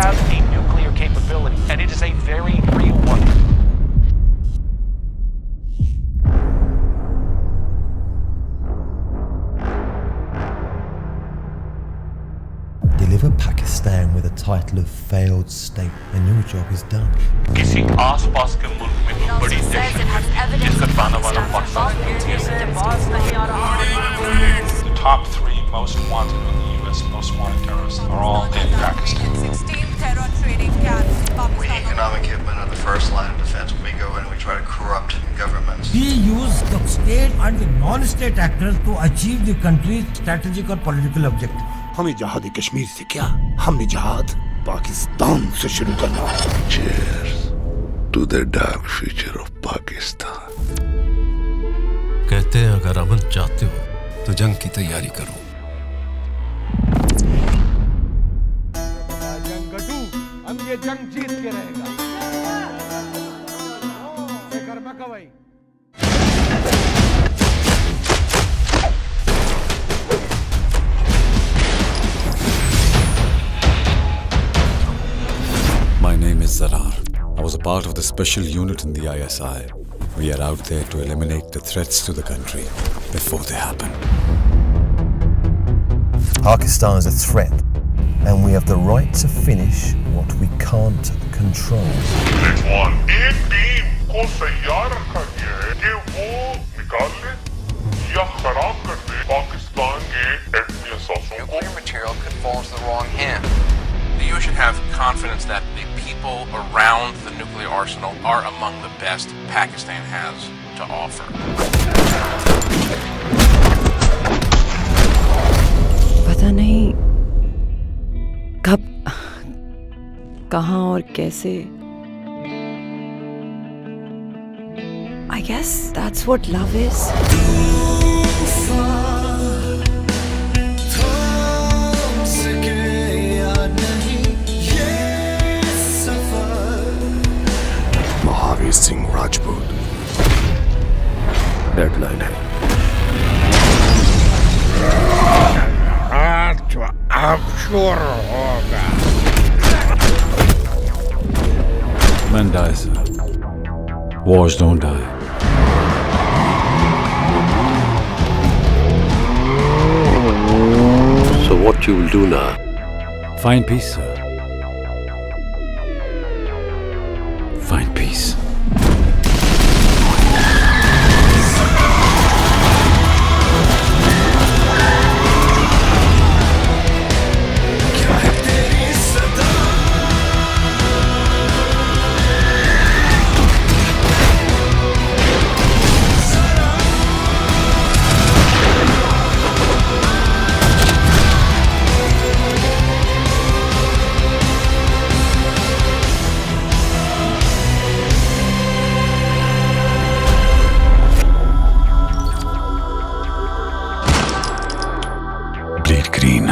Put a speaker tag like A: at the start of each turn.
A: have a nuclear capability, and it is a very real one.
B: Deliver Pakistan with a title of failed state and your job is done.
C: किसी आसपास के मुल्क में कोई बड़ी दहशत जिसका ताना वाला
D: The top 3 most wanted in the US, most wanted terrorists, are all in Pakistan.
E: 16 terror training camps in Pakistan.
F: We economic hitmen are the first line of defense when we go in and we try to corrupt governments.
G: We use the state and the non-state actors to achieve the country's strategic or political objective.
H: हमें जहाद कश्मीर से क्या, हमने जहाद पाकिस्तान से शुरू करना है।
I: Cheers to the dark future of Pakistan.
J: कहते हैं अगर अमन चाहते हो तो जंग की तैयारी करो।
K: जंग गटू, हम ये जंग जीत के रहेगा। फिकर मत करो।
J: My name is Zarar. I was a part of the special unit in the ISI. We are out there to eliminate the threats to the country before they happen.
B: Pakistan is a threat, and we have the right to finish what we can't control.
I: एक team को तैयार रखा गया है कि वो निकाल ले या खराब कर दे पाकिस्तान के एटमी असासों को।
L: Nuclear material could fall into the wrong hand. The U.S. should have confidence that the people around the nuclear arsenal are among the best Pakistan has to offer.
M: पता नहीं कब, कहाँ और कैसे. I guess that's what love is.
H: Singh Rajput deadline है।
K: अब शुरू होगा।
J: Men die, sir. Wars don't die.
I: So what you will do now?
J: Find peace, sir. Find peace. Bleed green.